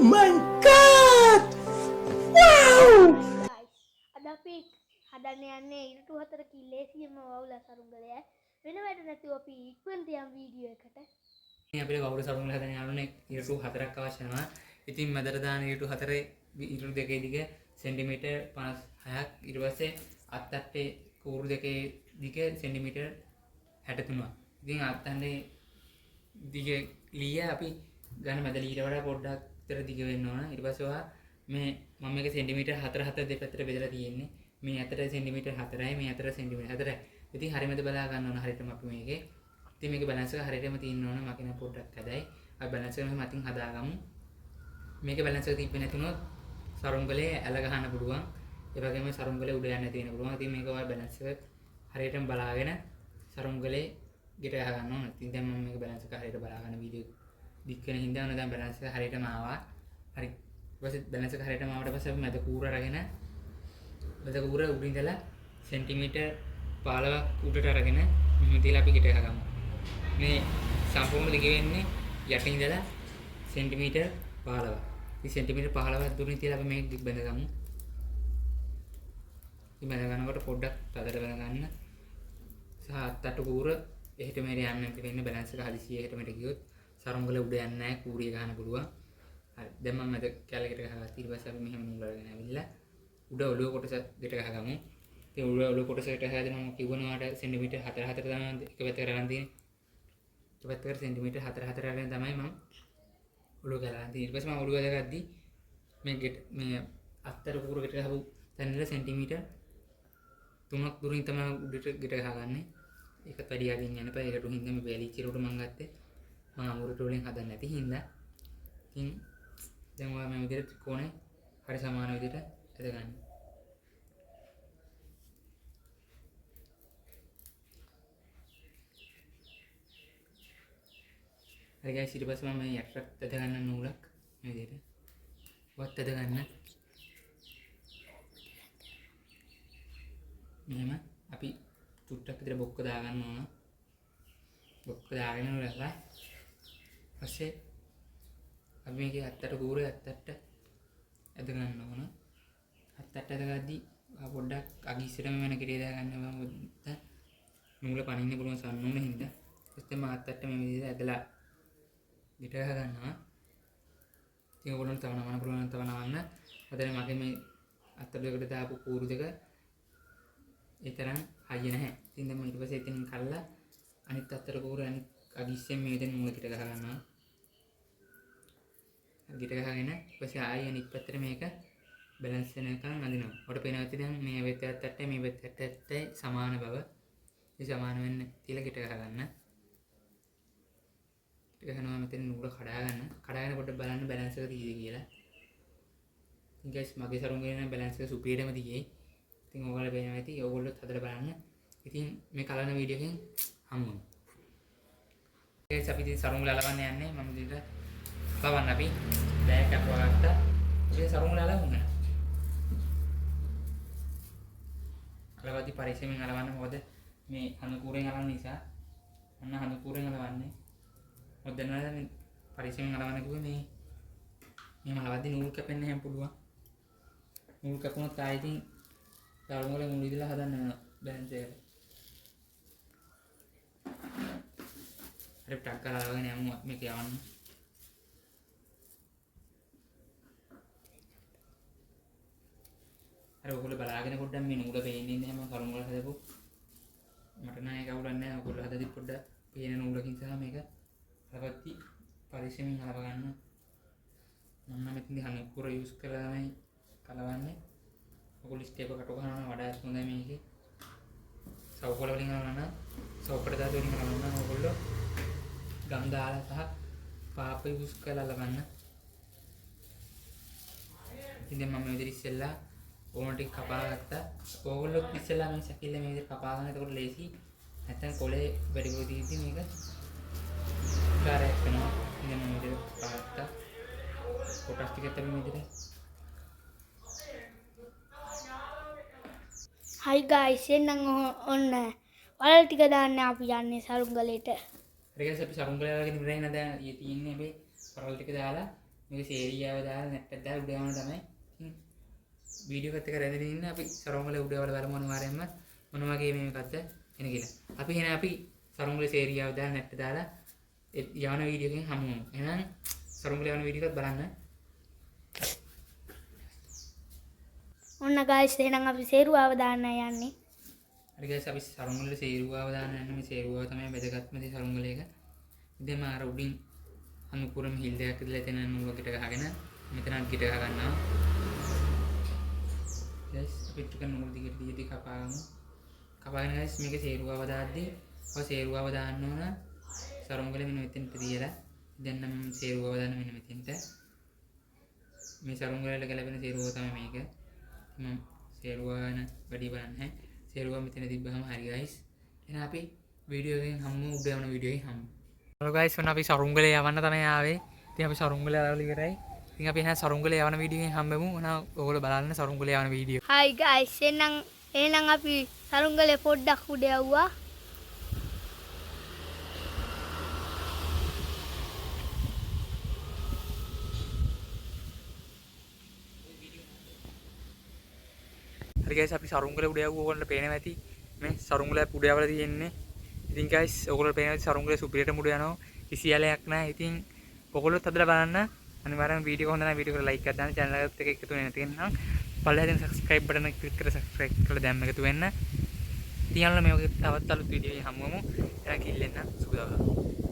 my god! Wow! guys, ada අපි හදන්න යන්නේ ඉරටු 4 කිල්ලේසියම වවුලා සරුංගලය වෙන වැඩ නැතුව අපි ඉක්මනට යම් වීඩියෝ එකට. අපිට වවුල සරුංගල හදන්න යන්නේ ඉරටු 4ක් අවශ්‍ය වෙනවා. ඉතින් මැදට දාන ඉරටු 4 ඉරටු දෙකේ දිග සෙන්ටිමීටර් 56ක් ඊට පස්සේ අත්තට්ටේ කූරු දෙකේ දිග සෙන්ටිමීටර් 63ක්. ඉතින් අත්තන්නේ දිග ලීය අපි ගන්න මැද ලීට වඩා පොඩ්ඩක් විතර දිග වෙන්න ඕන. ඊට පස්සේ ඔයා මේ මම මේක සෙන්ටිමීටර් 4 දෙපැත්තට බෙදලා තියෙන්නේ. මේ අතට සෙන්ටිමීටර් 4යි මේ අතට සෙන්ටිමීටර් 4යි. ඉතින් හරියටම බලා ගන්න ඕන හරියටම අපි මේකේ. ඉතින් මේකේ බැලන්ස් එක හරියටම තියෙන්න ඕන. මකින පොඩ්ඩක් හදයි. අපි බැලන්ස් එක මෙහෙම අතින් හදාගමු. මේකේ බැලන්ස් එක තිබ්බේ නැතුනොත් සරුංගලේ ඇල ගහන්න පුළුවන්. ඒ වගේම සරුංගලේ උඩ යන්න තියෙන පුළුවන්. ඉතින් මේක ඔය බැලන්ස් එක හරියටම බලාගෙන සරුංගලේ ගෙට ගහ ගන්න ඕන. ඉතින් දැන් මම මේක බැලන්ස් එක හරියට බලා ගන්න වීඩියෝ දික් වෙන හින්දා ඔන්න දැන් බැලන්ස් එක හරියටම ආවා. හරි. ඊට පස්සේ බැලන්ස් එක හරියටම ආවට පස්සේ අපි මැද කූර අරගෙන මැද කූර උඩින් ඉඳලා සෙන්ටිමීටර් 15ක් උඩට අරගෙන මෙහෙම තියලා අපි ගෙට ගහගමු. මේ සම්පූර්ණ දිග වෙන්නේ යටින් ඉඳලා සෙන්ටිමීටර් 15ක්. ඉතින් සෙන්ටිමීටර් 15ක් දුරින් තියලා අපි මේක දිග බැඳගමු. ඉතින් බැඳ ගන්නකොට පොඩ්ඩක් තදට බැඳ ගන්න. සහ අත්තට කූර එහෙට මෙහෙට යන්න නැති වෙන්නේ බැලන්ස් එක හදිසියෙ එහෙට මෙහෙට ගියොත් සරුංගල උඩ යන්නේ නැහැ කූරිය ගන්න පුළුවන්. හරි. දැන් මම මැද කැලකට ගහගත්තා. ඊට පස්සේ අපි මෙහෙම නූල් අරගෙන ඇවිල්ලා උඩ ඔළුව කොටස ගෙට ගහගමු. ඉතින් ඔළුව කොටසට ගහද්දී මම කිව්වනවාට සෙන්ටිමීටර් 4 4 තමයි එක පැත්තකට අරන් තියෙන්නේ. එක පැත්තකට සෙන්ටිමීටර් 4 4 අරගෙන තමයි මම ඔළුව ගලන් තියෙන්නේ. ඊට පස්සේ මම ඔළුව ගලගද්දී මේ අත්තර කූර ගෙට ගහපු තැන ඉඳලා සෙන්ටිමීටර් 3ක් දුරින් තමයි උඩට ගෙට ගහගන්නේ. ඒකත් වැඩි යකින් යන්න එපා. ඒකට හින්දා මේ වැලිච්ච රොට මම ගත්තේ. මම අමුරට වලින් හදන්න නැති හින්දා. ඉතින් දැන් ඔයා මේ විදිහට ත්‍රිකෝණේ හරි සමාන විදිහට ඇද ගන්න. හරි guys ඊට පස්සේ මම මේ යටට ඇද ගන්න නූලක් මේ විදිහට වත් ඇද ගන්න. මෙහෙම අපි චුට්ටක් විතර බොක්ක දාගන්න ඕන. බොක්ක දාගෙන ඉවරලා පස්සේ අපි මේකේ අත්තට කූරේ අත්තට ඇද ගන්න ඕන. අත්තට ඇදගද්දී පොඩ්ඩක් අගිස්සටම වෙන කෙරේ දාගන්න මම නූල පනින්න පුළුවන් සම්නුන හින්දා. ඊට මම අත්තට මේ විදිහට ඇදලා ගෙට ගහ ගන්නවා. ඉතින් ඔයගොල්ලන්ට තව නවන්න පුළුවන් තව නවන්න. අදනේ මගේ මේ අත්තට දෙකට දාපු කූරු දෙක ඒ තරම් හයිය නැහැ. ඉතින් දැන් මම ඊට පස්සේ එතනින් කල්ලා අනිත් අත්තට කූර අනිත් අගිස්සෙන් මේ විදිහට නූල ගෙට ගහ ගන්නවා. ගෙට ගහගෙන ඊට පස්සේ ආයෙ අනිත් පැත්තට මේක බැලන්ස් වෙනකන් අදිනවා. ඔකට පේනවා ඇති දැන් මේ වෙතත් ඇත්තයි මේ වෙතත් ඇත්තයි සමාන බව. ඒ සමාන වෙන්න තියලා ගෙට ගහ ගන්න. ගෙට ගහනවා මෙතන නූල කඩා ගන්න. කඩාගෙන පොඩ්ඩක් බලන්න බැලන්ස් එක තියෙද කියලා. ඉතින් guys මගේ සරුංගලේ නම් බැලන්ස් එක සුපිරියටම තියෙයි. ඉතින් ඔයාලා පේනවා ඇති. ඔයගොල්ලෝත් හදලා බලන්න. ඉතින් මේ කලන වීඩියෝ එකෙන් හමු වෙමු. guys අපි ඉතින් සරුංගල අලවන්න යන්නේ. මම ඉතින් ලවන්න අපි බෑග් එකක් වගත්තා. ඉතින් සරුංගල අලවන්න. අලවද්දි පරිස්සමෙන් අලවන්න. මොකද මේ හඳ කූරෙන් අලවන්න නිසා අන්න හඳ කූරෙන් අලවන්නේ. මොකද දැනනවාද මේ පරිස්සමෙන් අලවන්න කිව්වේ මේ මෙහෙම අලවද්දි නූල් කැපෙන්න හැම පුළුවන්. නූල් කැපුණොත් ආයෙ ඉතින් සරුංගලේ මුල ඉදලා හදන්න වෙනවා බැලන්ස් එක. හරි ටක් කරලා අලවගෙන යමු මේක යවන්න. අර ඔයගොල්ලෝ බලාගෙන පොඩ්ඩක් මේ නූල පේන්නේ නැහැ මම සරුංගල හදපු මට නෑ ඒක අවුලක් නෑ. ඔයගොල්ලෝ හදද්දි පොඩ්ඩක් පේන නූලකින් සහ මේක හරවත්ටි පරිස්සමෙන් අලව ගන්න. මම මෙතනදී හනුකුර යූස් කරලා තමයි කලවන්නේ. ඔයගොල්ලෝ ස්ටෙප් එකට ගන්නවා වඩා හොඳයි මේකේ. සවුකොළ වලින් ගන්නවා සවුකොළ දාලා වලින් ගන්නවා ඔයගොල්ලෝ ගම් දාලා සහ පාප යූස් කරලා ලබන්න. ඉතින් මම මේ විදිහට ඉස්සෙල්ලා ඕන ටික කපා ගත්තා. ඕගොල්ලෝ ඉස්සෙල්ලා මේ සැකිල්ල මේ විදිහට කපා ගන්න. එතකොට ලේසි. නැත්නම් කොලේ වැඩිපුර දීදී මේක කාර්යයක් වෙනවා. ඉතින් මම මේ විදිහට කපා ගත්තා. කොටස් ටිකත් අපි මේ විදිහට. Hi guys, එන්නම් ඔන්න වල ටික දාන්න අපි යන්නේ සරුංගලේට. හරි guys අපි සරුංගලේ දාගෙන ඉවරයි නේද? ඊයේ තියෙන්නේ අපි වල ටික දාලා මේක සේරියාව දාලා නැට්ටක් දාලා උඩ යවන තමයි. ඉතින් වීඩියෝ එකත් එක්ක රැඳෙන ඉන්න අපි සරුංගලේ උඩ යවලා බලමු අනිවාර්යයෙන්ම මොන වගේ මේකක්ද එන කියලා. අපි එහෙනම් අපි සරුංගලේ සේරියාව දාලා නැට්ට දාලා යවන වීඩියෝ එකෙන් හමු වෙමු. එහෙනම් සරුංගලේ යවන වීඩියෝ එකත් බලන්න. ඔන්න ගයිස් එහෙනම් අපි සේරුවාව දාන්න යන්නේ. හරි ගයිස් අපි සරුංගලේ සේරුවාව දාන්න යන්නේ. මේ සේරුවාව තමයි වැදගත්ම දේ සරුංගලේ එක. ඉතින් මම අර උඩින් අනුපුරම හිල් දෙකක් ඉදලා එතන නුව ගිට ගහගෙන මෙතනත් ගිට ගහ ගන්නවා. ගයිස් අපි ටික නුව දිගට දිගට කපාගමු. කපාගෙන ගයිස් මේකේ සේරුවාව දාද්දී ඔය සේරුවාව දාන්න ඕන සරුංගලේ මෙන්න මෙතෙන්ට තියලා දැන් නම් සේරුවාව දාන්න මෙන්න මෙතෙන්ට. මේ සරුංගලේට ගැලපෙන සේරුවාව තමයි මේක. මම සේරුවාන වැඩි බලන්නේ. සේරුවාව මෙතන තිබ්බහම හරි ගයිස්. එහෙනම් අපි වීඩියෝ එකෙන් හම්මු උඩ යන වීඩියෝ එකෙන් හම්මු. හලෝ ගයිස් ඔන්න අපි සරුංගලේ යවන්න තමයි ආවේ. ඉතින් අපි සරුංගලේ ආවල ඉවරයි. ඉතින් අපි එහෙනම් සරුංගලේ යවන වීඩියෝ එකෙන් හම්බෙමු. එහෙනම් ඔයගොල්ලෝ බලන්න සරුංගලේ යවන වීඩියෝ. හයි ගයිස් එහෙනම් අපි සරුංගලේ පොඩ්ඩක් උඩ යවුවා. හරි ගයිස් අපි සරුංගලේ උඩ යවුවා. ඔයගොල්ලන්ට පේනවා ඇති මේ සරුංගලේ උඩ යවලා තියෙන්නේ. ඉතින් ගයිස් ඔයගොල්ලෝ පේනවා සරුංගලේ සුපිරියට මුඩ යනවා. කිසි යලයක් නැහැ. ඉතින් ඔයගොල්ලොත් අදලා බලන්න. අනිවාර්යයෙන් වීඩියෝ හොඳ නැහැ වීඩියෝ එකට ලයික් එකක් දාන්න. channel එකත් එක්ක එකතු වෙන්න තියෙනවා. පල්ලෙහාදී subscribe button එක click කරලා subscribe කරලා දැම්ම එකතු වෙන්න. ඉතින් අන්න මේ වගේ තවත් අලුත් වීඩියෝ එකක් හමුවමු. එහෙනම් කිල්ලෙන්න සුබ දවසක්.